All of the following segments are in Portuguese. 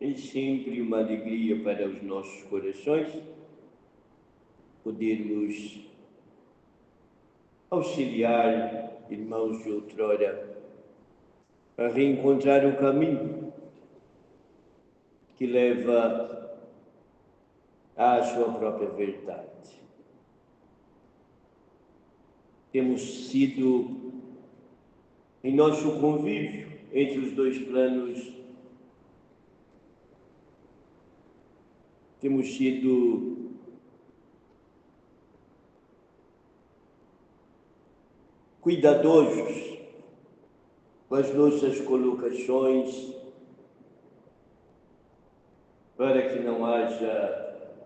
É sempre uma alegria para os nossos corações podermos auxiliar irmãos de outrora a reencontrar o caminho que leva à sua própria verdade. Temos sido, em nosso convívio entre os dois planos, temos sido cuidadosos com as nossas colocações para que não haja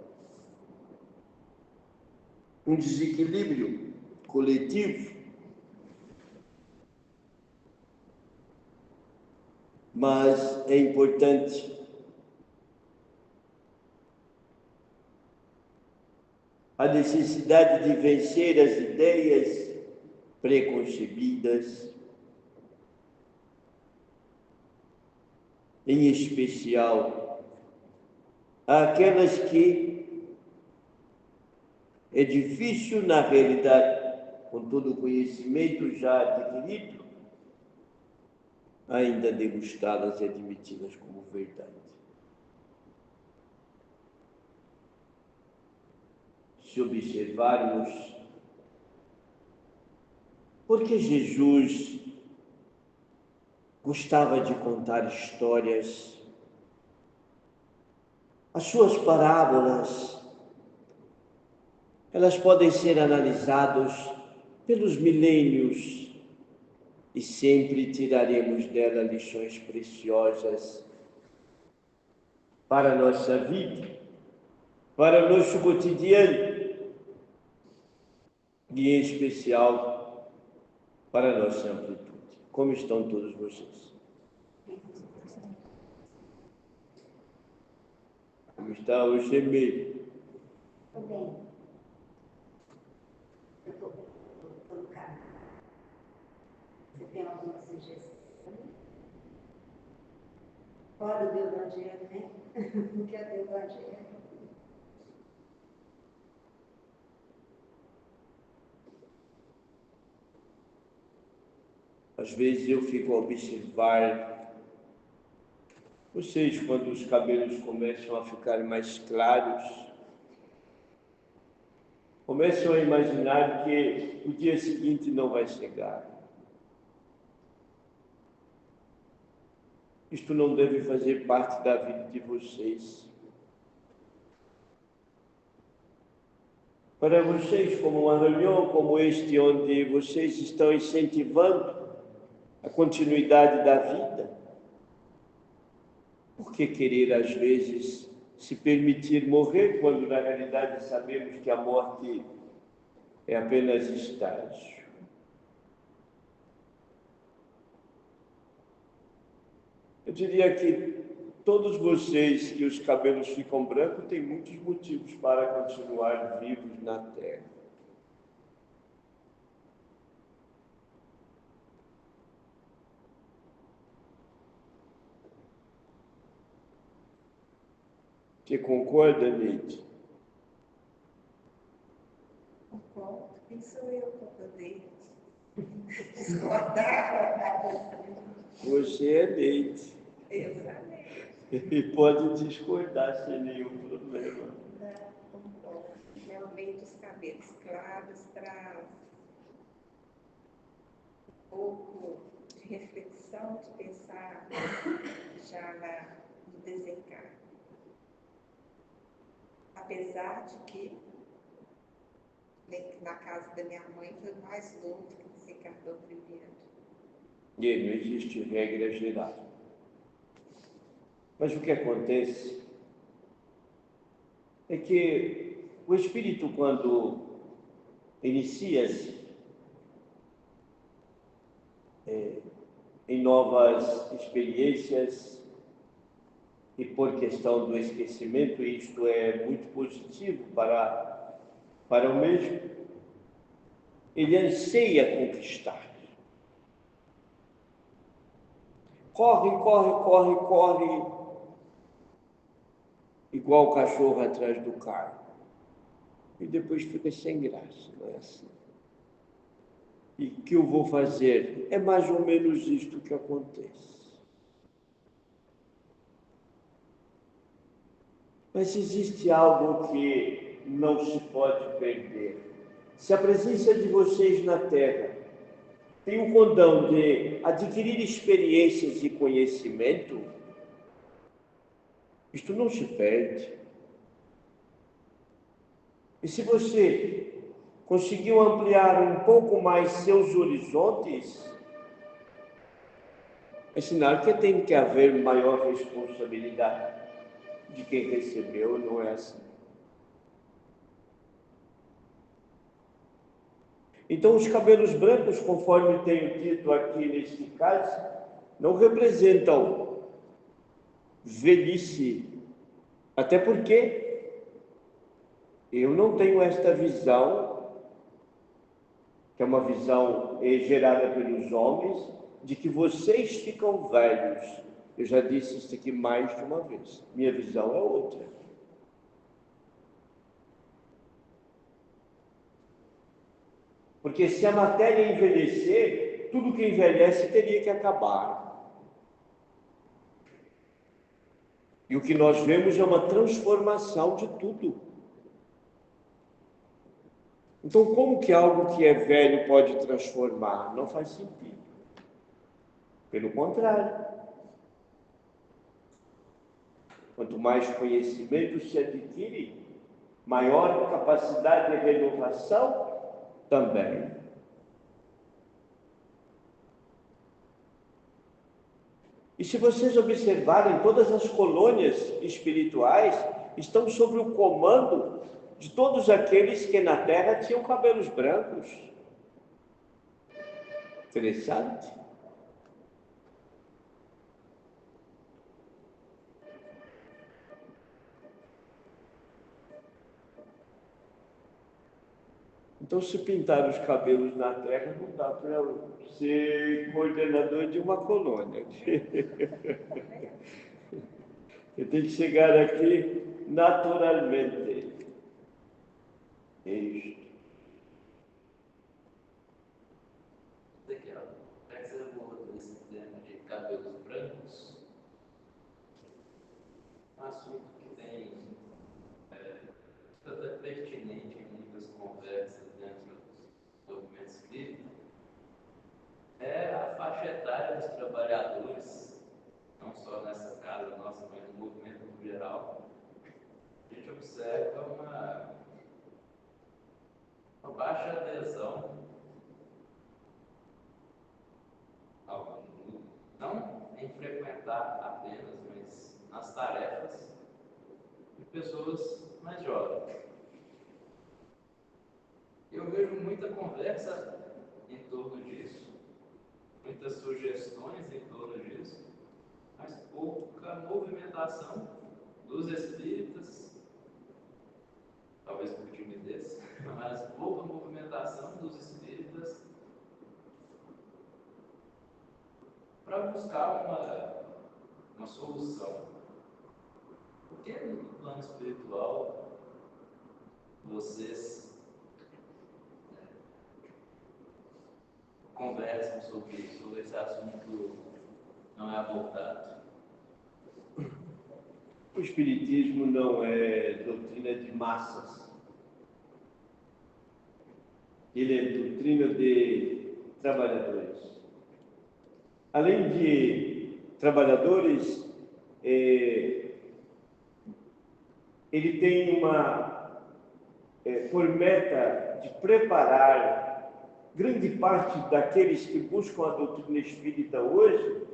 um desequilíbrio coletivo, mas é importante a necessidade de vencer as ideias preconcebidas, em especial aquelas que é difícil, na realidade, com todo o conhecimento já adquirido, ainda degustá-las e admiti-las como verdade. Se observarmos, porque Jesus gostava de contar histórias, as suas parábolas, elas podem ser analisadas pelos milênios e sempre tiraremos dela lições preciosas para a nossa vida, para o nosso cotidiano e, em especial, para a nossa amplitude. Como estão todos vocês? Como está o Xemê? Tudo bem. Eu estou no carro. Você tem alguma sugestão? Fora do Evangelho, né? O que é do Evangelho? Às vezes eu fico a observar vocês, quando os cabelos começam a ficar mais claros, começam a imaginar que o dia seguinte não vai chegar. Isto não deve fazer parte da vida de vocês. Para vocês, como uma reunião como este, onde vocês estão incentivando a continuidade da vida, por que querer, às vezes, se permitir morrer, quando na realidade sabemos que a morte é apenas estágio? Eu diria que todos vocês que os cabelos ficam brancos têm muitos motivos para continuar vivos na Terra. Você concorda, Neide? Concordo. Quem sou eu para poder discordar? Você é Neide. Exatamente. E pode discordar sem nenhum problema. Concordo. Realmente os cabelos claros traz um pouco de reflexão, de pensar já no desencarne. Apesar de que na casa da minha mãe foi mais longo que desencarnou primeiro. E não existe regra geral. Mas o que acontece é que o espírito, quando inicia-se em novas experiências, e por questão do esquecimento, isto é muito positivo para o mesmo, ele anseia conquistar. Corre, corre, corre, corre, igual o cachorro atrás do carro. E depois fica sem graça, não é assim? E o que eu vou fazer? É mais ou menos isto que acontece. Mas existe algo que não se pode perder. Se a presença de vocês na Terra tem o condão de adquirir experiências e conhecimento, isto não se perde. E se você conseguiu ampliar um pouco mais seus horizontes, é sinal que tem que haver maior responsabilidade de quem recebeu, não é assim? Então, os cabelos brancos, conforme tenho dito aqui neste caso, não representam velhice, até porque eu não tenho esta visão, que é uma visão gerada pelos homens, de que vocês ficam velhos. Eu já disse isso aqui mais de uma vez. Minha visão é outra. Porque se a matéria envelhecer, tudo que envelhece teria que acabar. E o que nós vemos é uma transformação de tudo. Então, como que algo que é velho pode transformar? Não faz sentido. Pelo contrário. Quanto mais conhecimento se adquire, maior capacidade de renovação também. E se vocês observarem, todas as colônias espirituais estão sob o comando de todos aqueles que na Terra tinham cabelos brancos. Interessante. Então, se pintar os cabelos na Terra, não dá para ser coordenador de uma colônia. Eu tenho que chegar aqui naturalmente. É isto. Essa esse tema de cabelos brancos, um assunto que tem até pertinente em muitas conversas dentro dos movimentos espíritas, é a faixa etária dos trabalhadores, não só nessa casa nossa, mas no movimento no geral. A gente observa uma baixa adesão não em frequentar apenas, mas nas tarefas de pessoas mais jovens. Eu vejo muita conversa em torno disso, muitas sugestões em torno disso, mas pouca movimentação dos espíritas, talvez por timidez, mas pouca movimentação dos espíritas para buscar uma solução. Por que no plano espiritual vocês conversam sobre esse assunto não é abordado? O Espiritismo não é doutrina de massas. Ele é doutrina de trabalhadores. Além de trabalhadores, ele tem por meta de preparar grande parte daqueles que buscam a doutrina espírita hoje,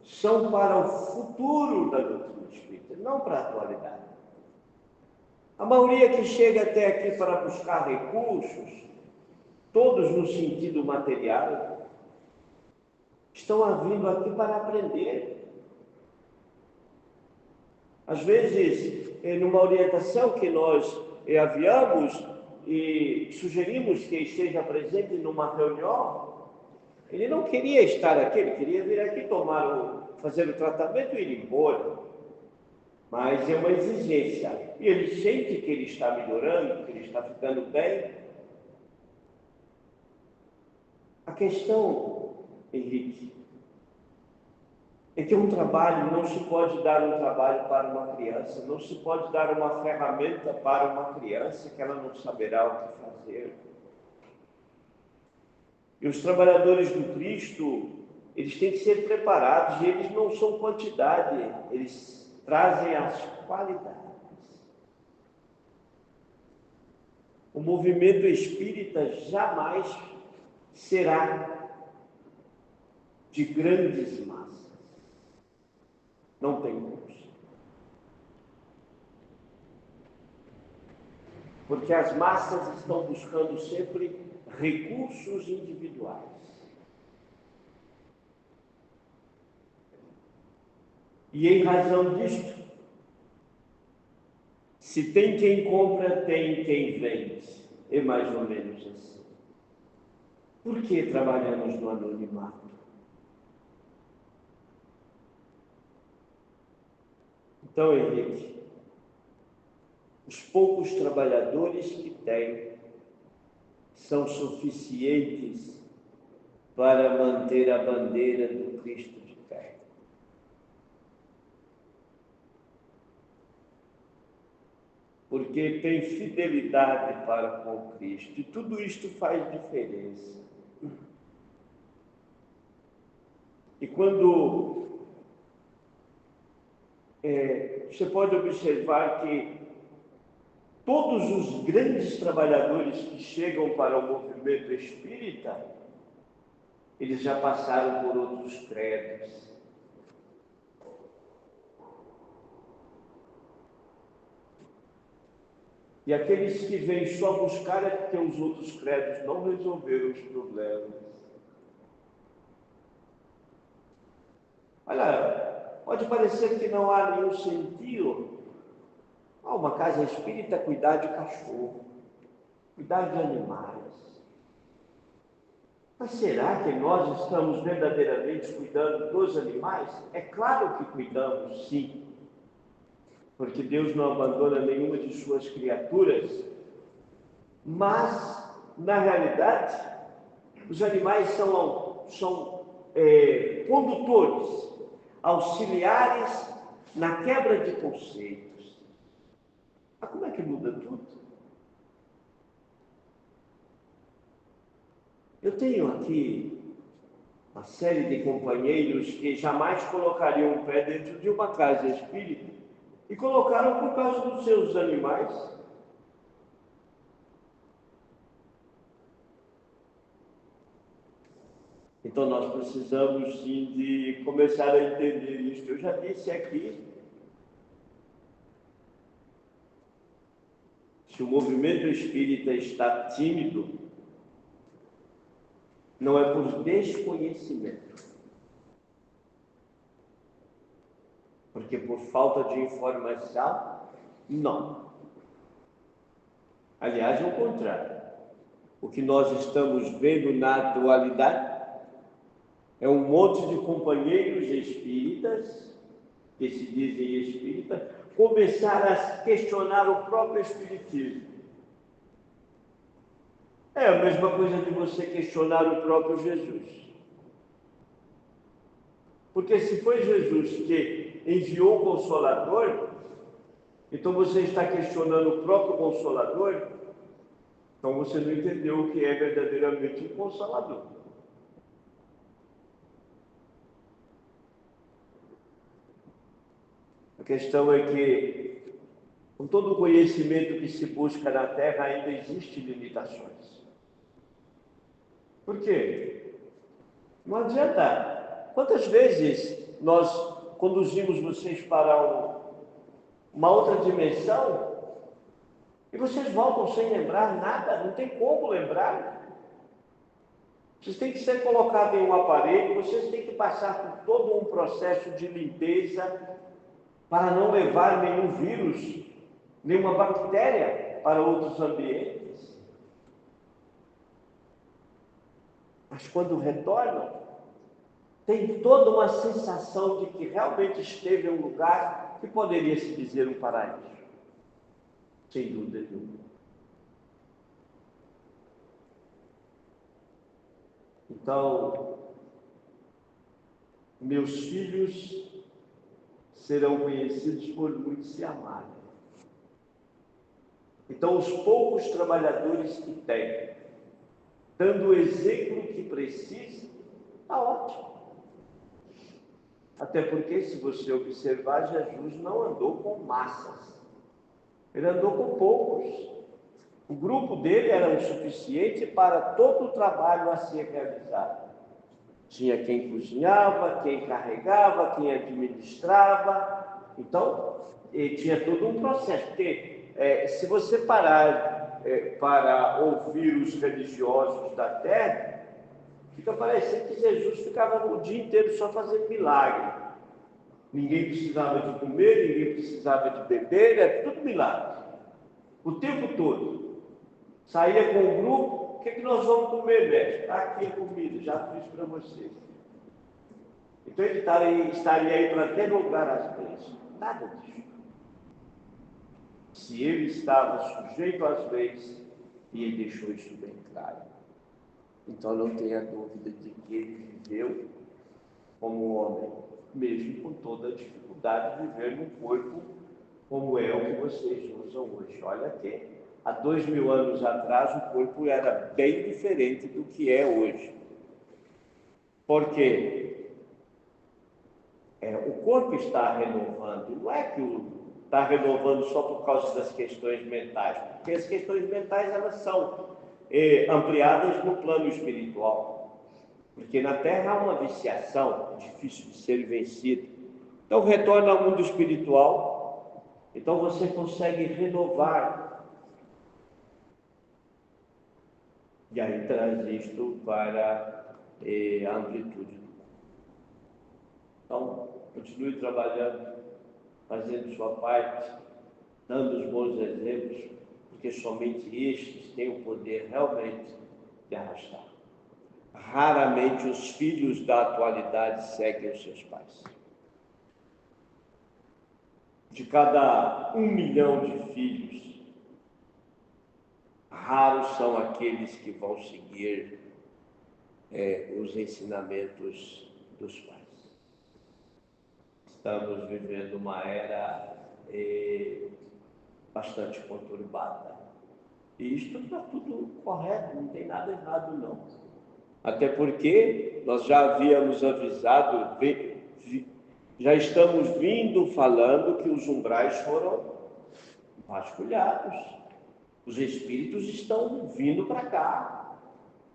são para o futuro da doutrina espírita, não para a atualidade. A maioria que chega até aqui para buscar recursos, todos no sentido material, estão vindo aqui para aprender. Às vezes, numa orientação que nós aviamos e sugerimos que esteja presente numa reunião, ele não queria estar aqui, ele queria vir aqui fazer o tratamento e ir embora. mas é uma exigência. E ele sente que ele está melhorando, que ele está ficando bem. A questão, Henrique, é que um trabalho, não se pode dar um trabalho para uma criança, não se pode dar uma ferramenta para uma criança que ela não saberá o que fazer. E os trabalhadores do Cristo, eles têm que ser preparados, e eles não são quantidade, eles trazem as qualidades. O movimento espírita jamais será de grandes massas. Não tem como. Porque as massas estão buscando sempre recursos individuais. E em razão disto, se tem quem compra, tem quem vende. É mais ou menos assim. Por que trabalhamos no anonimato? Então, Henrique, os poucos trabalhadores que tem são suficientes para manter a bandeira do Cristo de pé. Porque tem fidelidade para com Cristo, e tudo isto faz diferença. E quando você pode observar que todos os grandes trabalhadores que chegam para o movimento espírita, eles já passaram por outros credos. E aqueles que vêm só buscar é porque os outros credos não resolveram os problemas. Olha, pode parecer que não há nenhum sentido. Uma casa espírita cuidar de cachorro, cuidar de animais. Mas será que nós estamos verdadeiramente cuidando dos animais? É claro que cuidamos, sim. Porque Deus não abandona nenhuma de suas criaturas. Mas, na realidade, os animais são condutores, auxiliares na quebra de conceitos. Mas como é que muda tudo? Eu tenho aqui uma série de companheiros que jamais colocariam o pé dentro de uma casa espírita e colocaram por causa dos seus animais. Então nós precisamos sim de começar a entender isso. Eu já disse aqui, se o movimento espírita está tímido, não é por desconhecimento, porque por falta de informação, não. Aliás, é o contrário. O que nós estamos vendo na atualidade é um monte de companheiros espíritas, que se dizem espíritas, começar a questionar o próprio espiritismo. É a mesma coisa de você questionar o próprio Jesus. Porque se foi Jesus que enviou o Consolador, então você está questionando o próprio Consolador, então você não entendeu o que é verdadeiramente um Consolador. A questão é que, com todo o conhecimento que se busca na Terra, ainda existem limitações. Por quê? Não adianta. Quantas vezes nós conduzimos vocês para uma outra dimensão e vocês voltam sem lembrar nada, não tem como lembrar. Vocês têm que ser colocados em um aparelho, vocês têm que passar por todo um processo de limpeza para não levar nenhum vírus, nenhuma bactéria para outros ambientes. Mas quando retornam, tem toda uma sensação de que realmente esteve em um lugar que poderia se dizer um paraíso. Sem dúvida nenhuma. Então, meus filhos serão conhecidos por muitos se amarem. Então, os poucos trabalhadores que têm, dando o exemplo que precisa, está ótimo. Até porque, se você observar, Jesus não andou com massas. Ele andou com poucos. O grupo dele era o suficiente para todo o trabalho a ser realizado. Tinha quem cozinhava, quem carregava, quem administrava. Então, tinha todo um processo. Porque, se você parar para ouvir os religiosos da terra, fica parecendo que Jesus ficava o dia inteiro só fazendo milagre. Ninguém precisava de comer, ninguém precisava de beber, era tudo milagre. O tempo todo. Saía com o grupo, o que nós vamos comer, mestre? Está aqui a comida, já fiz para vocês. Então ele estaria aí para derrogar as leis. Nada disso. Se ele estava sujeito às leis, e ele deixou isso bem claro. Então não tenha dúvida de que ele viveu como homem, mesmo com toda a dificuldade de viver num corpo como é o que vocês usam hoje. Olha que há 2000 anos atrás o corpo era bem diferente do que é hoje. Por quê? O corpo está renovando, não é que está renovando só por causa das questões mentais, porque as questões mentais elas são ampliadas no plano espiritual, porque na Terra há uma viciação difícil de ser vencida. Então retorna ao mundo espiritual, então você consegue renovar, e aí traz isto para a amplitude. Então, continue trabalhando, fazendo sua parte, dando os bons exemplos, porque somente estes têm o poder realmente de arrastar. Raramente os filhos da atualidade seguem os seus pais. De cada 1 milhão de filhos, raros são aqueles que vão seguir os ensinamentos dos pais. Estamos vivendo uma era bastante conturbada. E isto está tudo correto, não tem nada errado não. Até porque nós já havíamos avisado, já estamos falando que os umbrais foram vasculhados. Os espíritos estão vindo para cá.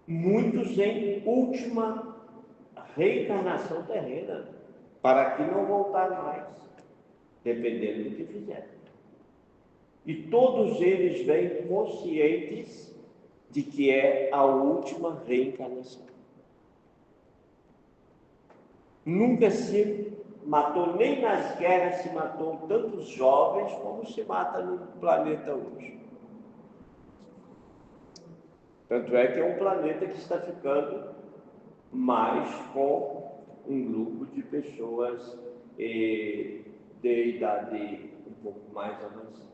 Muitos em última reencarnação terrena, para aqui não voltar mais, dependendo do que fizerem. E todos eles vêm conscientes de que é a última reencarnação. Nunca se matou, nem nas guerras se matou tantos jovens como se mata no planeta hoje. Tanto é que é um planeta que está ficando mais com um grupo de pessoas de idade um pouco mais avançada.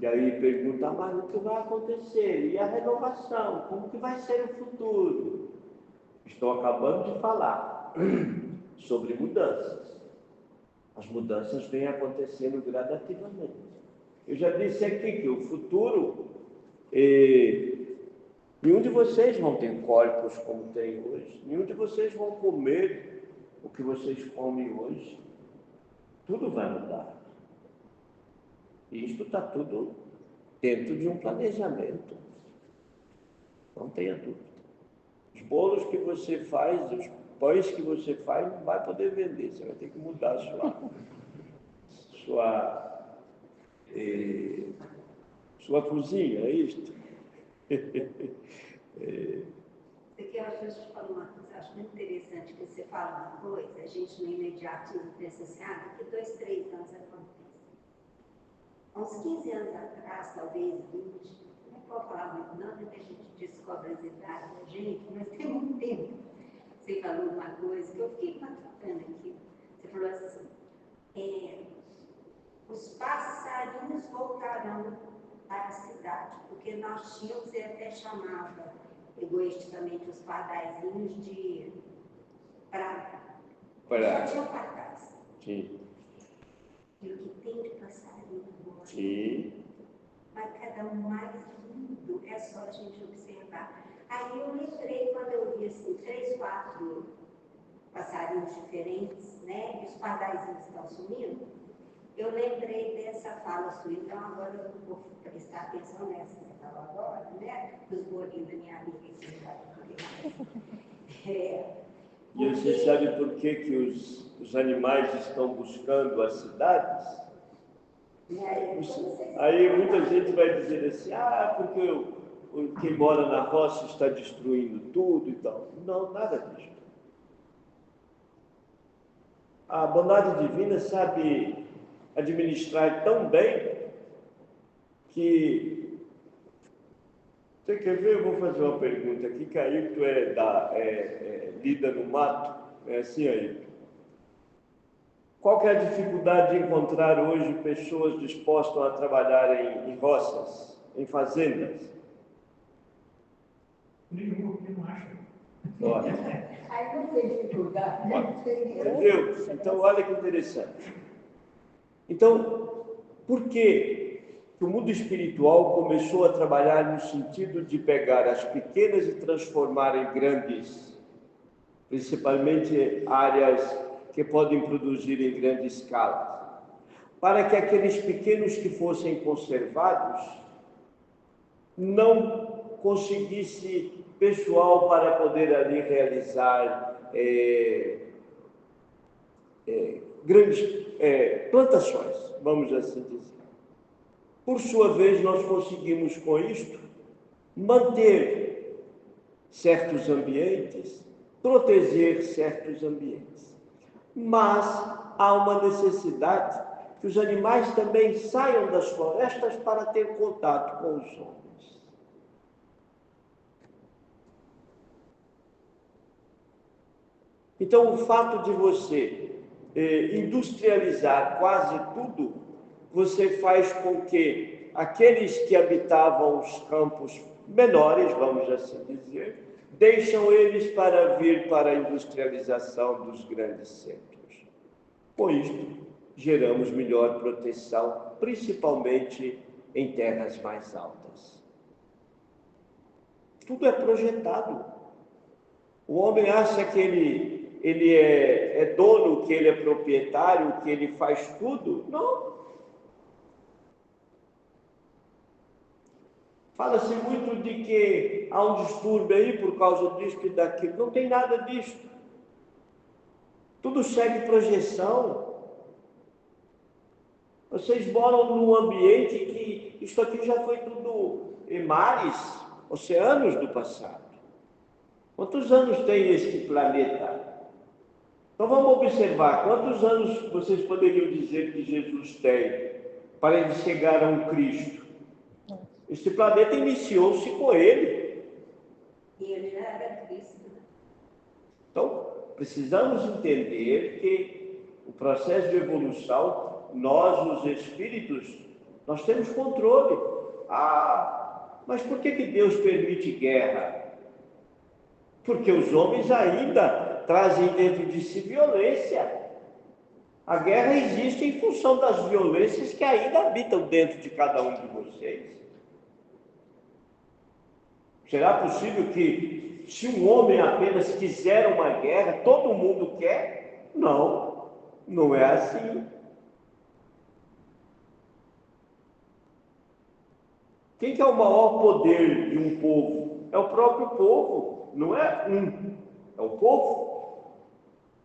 E aí pergunta, mas o que vai acontecer? E a renovação? Como que vai ser o futuro? Estou acabando de falar sobre mudanças. As mudanças vêm acontecendo gradativamente. Eu já disse aqui que o futuro, nenhum de vocês vão ter corpos como tem hoje, nenhum de vocês vão comer o que vocês comem hoje. Tudo vai mudar. E isto está tudo dentro de um planejamento. Não tenha dúvida. Os bolos que você faz, os pães que você faz, não vai poder vender. Você vai ter que mudar a sua cozinha, é isto? Aqui eu acho que falar uma coisa, acho muito interessante que você fala uma coisa, a gente no imediatismo pensa assim, daqui 2, 3 anos acontece. Há uns 15 anos atrás, talvez 20, não pode falar muito não, porque a gente descobre as idades da gente, mas tem muito tempo. você falou uma coisa que eu fiquei matutando aqui. Você falou assim, os passarinhos voltarão para a cidade, porque nós tínhamos, e até chamava egoisticamente os pardaizinhos de praga. Praga. Só tinha pardais. Sim. E o que tem de passarinho agora? Sim. Vai cada um mais lindo, é só a gente observar. Aí eu lembrei quando eu vi assim, 3, 4 passarinhos diferentes, né? E os pardaizinhos estão sumindo. Eu lembrei dessa fala sua, então agora eu vou prestar atenção nessa que você falou agora, né? Dos bolinhos da minha amiga que você vai E você sabe por que os animais estão buscando as cidades? Aí muita gente vai dizer assim, porque quem mora na roça está destruindo tudo e tal. Não, nada disso. A bondade divina sabe administrar tão bem que... Você quer ver? Eu vou fazer uma pergunta aqui, que aí tu lida no mato, é assim aí. Qual que é a dificuldade de encontrar hoje pessoas dispostas a trabalhar em roças, em fazendas? Nenhuma, porque não acha. Olha. Aí não tem dificuldade, né? Entendeu? Então, olha que interessante. Então, por que o mundo espiritual começou a trabalhar no sentido de pegar as pequenas e transformar em grandes, principalmente áreas que podem produzir em grande escala, para que aqueles pequenos que fossem conservados não conseguisse pessoal para poder ali realizar grandes plantações, vamos assim dizer. Por sua vez, nós conseguimos com isto manter certos ambientes, proteger certos ambientes. Mas há uma necessidade que os animais também saiam das florestas para ter contato com os homens. Então, o fato de você industrializar quase tudo, você faz com que aqueles que habitavam os campos menores, vamos assim dizer, deixam eles para vir para a industrialização dos grandes centros. Com isto, geramos melhor proteção, principalmente em terras mais altas. Tudo é projetado. O homem acha que ele é dono, que ele é proprietário, que ele faz tudo. Não. Fala-se muito de que há um distúrbio aí por causa disso e daquilo. Não tem nada disso. Tudo segue projeção. Vocês moram num ambiente que isso aqui já foi tudo mares, oceanos do passado. Quantos anos tem este planeta? Então vamos observar quantos anos vocês poderiam dizer que Jesus tem para ele chegar a um Cristo. Este planeta iniciou-se com ele. E ele já era Cristo. Então, precisamos entender que o processo de evolução, nós, os espíritos, nós temos controle. Mas por que Deus permite guerra? Porque os homens ainda trazem dentro de si violência. A guerra existe em função das violências que ainda habitam dentro de cada um de vocês. Será possível que, se um homem apenas quiser uma guerra, todo mundo quer? Não, não é assim. Quem que é o maior poder de um povo? É o próprio povo, não é é o povo.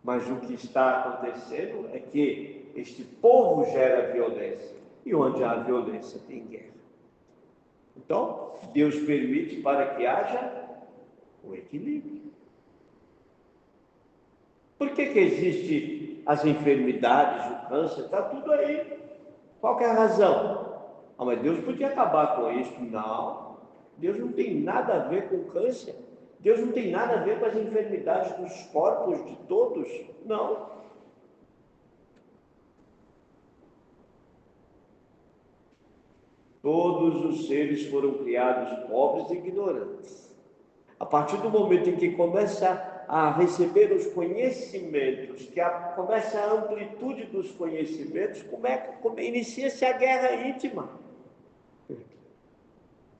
Mas o que está acontecendo é que este povo gera violência, e onde há violência tem guerra. Então, Deus permite para que haja o equilíbrio. Por que existe as enfermidades, o câncer? Está tudo aí. Qual que é a razão? Mas Deus podia acabar com isso. Não, Deus não tem nada a ver com câncer, Deus não tem nada a ver com as enfermidades dos corpos de todos, não. Todos os seres foram criados pobres e ignorantes. A partir do momento em que começa a receber os conhecimentos, que começa a amplitude dos conhecimentos, inicia-se a guerra íntima.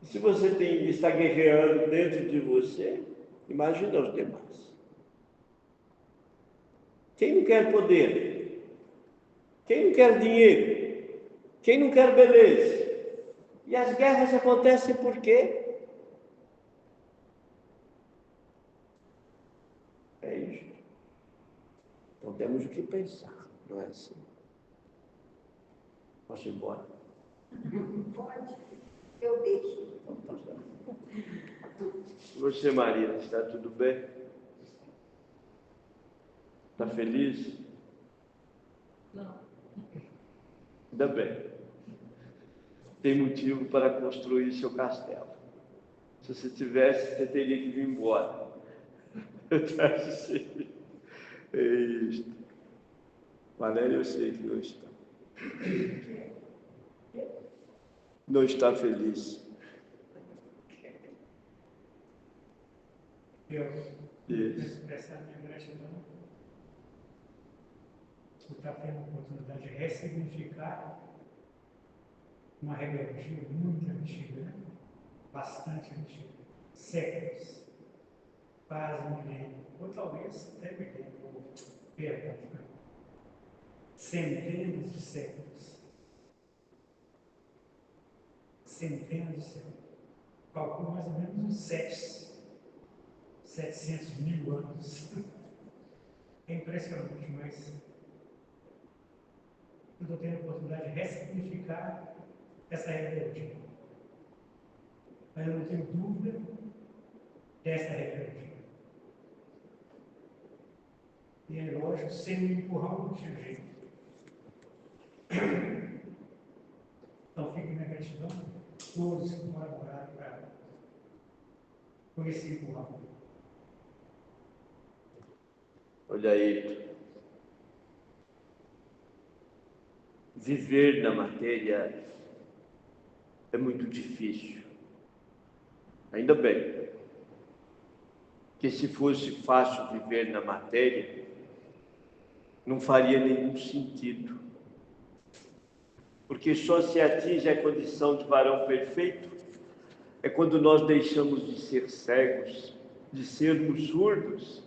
Se você está guerreando dentro de você, imagina os demais. Quem não quer poder? Quem não quer dinheiro? Quem não quer beleza? E as guerras acontecem por quê? É isso. Então temos o que pensar, não é assim? Posso ir embora? Pode, eu deixo. Você, Maria, está tudo bem? Está feliz? Não. Ainda bem. Tem motivo para construir seu castelo. Se você tivesse, você teria que vir embora. É isto. Valéria, eu sei que não está. Não está feliz. Deus, expressar minha gratidão por estar tendo a oportunidade de ressignificar uma rebeldia muito antiga, né? Bastante antiga, séculos, quase milênio, ou talvez até milênio, perdão, centenas de séculos. Centenas de séculos. Calculo mais ou menos uns 700 mil anos. É impressionante, mas eu estou tendo a oportunidade de ressignificar essa rebeldia. Mas eu não tenho dúvida dessa rebeldia. E é lógico, sem um empurrão não tinha jeito. Então fique minha gratidão a todos que colaboraram com esse empurrão. Olha aí. Viver na matéria é muito difícil. Ainda bem que se fosse fácil viver na matéria, não faria nenhum sentido. Porque só se atinge a condição de varão perfeito é quando nós deixamos de ser cegos, de sermos surdos.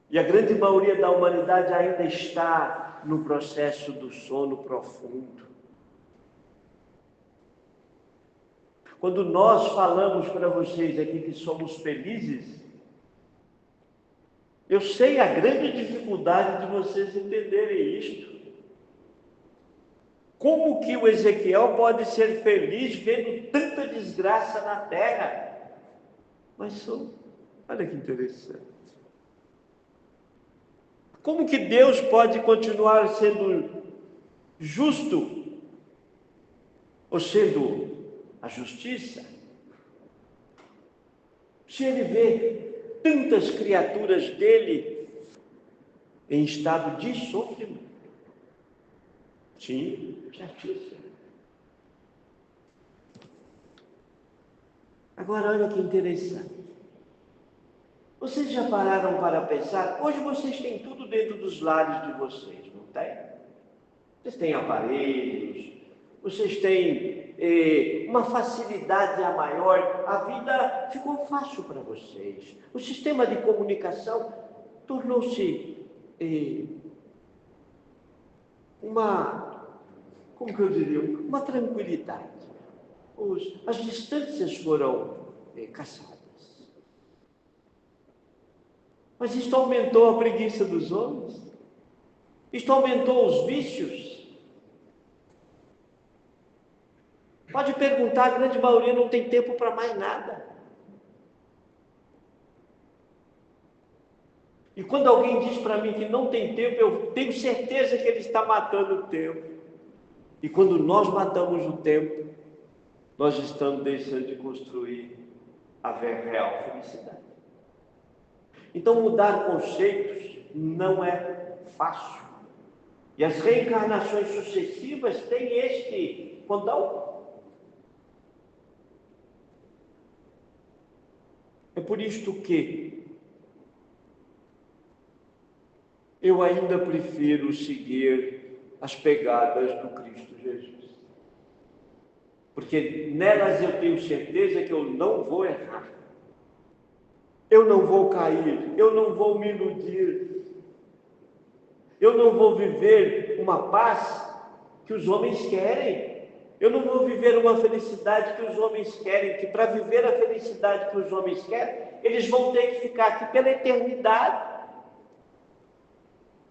E a grande maioria da humanidade ainda está no processo do sono profundo. Quando nós falamos para vocês aqui que somos felizes, eu sei a grande dificuldade de vocês entenderem isto. Como que o Ezequiel pode ser feliz vendo tanta desgraça na terra? Mas olha que interessante. Como que Deus pode continuar sendo justo, ou sendo a justiça, se ele vê tantas criaturas dele em estado de sofrimento? Sim, certíssimo. Agora, olha que interessante. Vocês já pararam para pensar? Hoje vocês têm tudo dentro dos lares de vocês, não tem? Vocês têm aparelhos, vocês têm uma facilidade a maior, a vida ficou fácil para vocês. O sistema de comunicação tornou-se como que eu diria, uma tranquilidade. As distâncias foram caçadas. Mas isto aumentou a preguiça dos homens? Isto aumentou os vícios? Pode perguntar, a grande maioria não tem tempo para mais nada. E quando alguém diz para mim que não tem tempo, eu tenho certeza que ele está matando o tempo. E quando nós matamos o tempo, nós estamos deixando de construir haver real felicidade. Então, mudar conceitos não é fácil. E as reencarnações sucessivas têm este condão. É por isto que eu ainda prefiro seguir as pegadas do Cristo Jesus. Porque nelas eu tenho certeza que eu não vou errar. Eu não vou cair, eu não vou me iludir. Eu não vou viver uma paz que os homens querem. Eu não vou viver uma felicidade que os homens querem, que para viver a felicidade que os homens querem, eles vão ter que ficar aqui pela eternidade.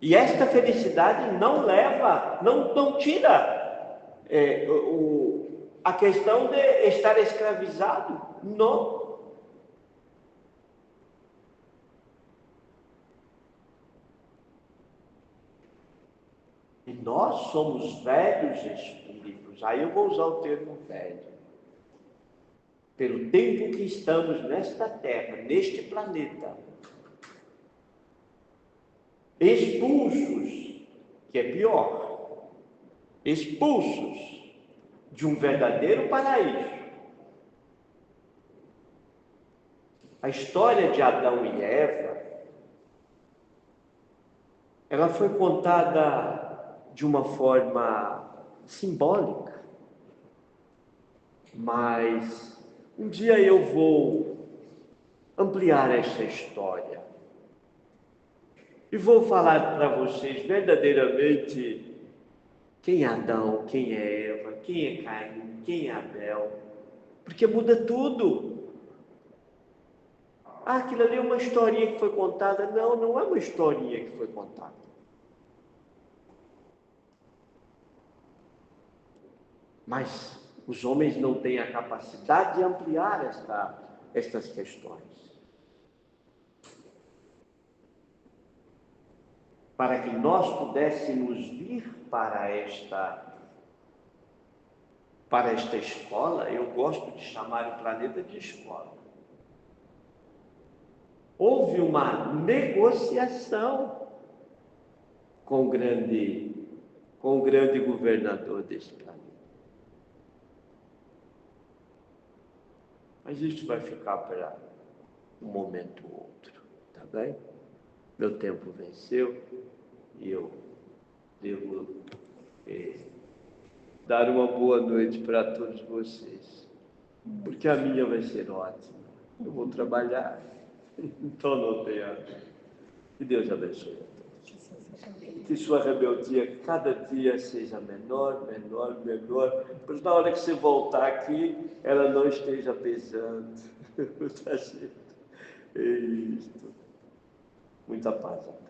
E esta felicidade não leva, não tira a questão de estar escravizado. Não. E nós somos velhos espíritos. Aí eu vou usar o termo velho. Pelo tempo que estamos nesta terra, neste planeta, expulsos, que é pior, expulsos de um verdadeiro paraíso. A história de Adão e Eva, ela foi contada de uma forma simbólica, mas um dia eu vou ampliar essa história e vou falar para vocês verdadeiramente quem é Adão, quem é Eva, quem é Caim, quem é Abel, porque muda tudo. Ah, aquilo ali é uma historinha que foi contada. Não, não é uma historinha que foi contada. Mas os homens não têm a capacidade de ampliar estas questões. Para que nós pudéssemos vir para esta escola, eu gosto de chamar o planeta de escola. Houve uma negociação com o grande governador deste planeta. Mas isso vai ficar para um momento ou outro, tá bem? Meu tempo venceu e eu devo dar uma boa noite para todos vocês, porque a minha vai ser ótima. Eu vou trabalhar, então não tenha. Que Deus abençoe a todos. Que sua rebeldia cada dia seja menor, pois na hora que você voltar aqui, ela não esteja pesando. Tá certo? É isto. Muita paz a todos.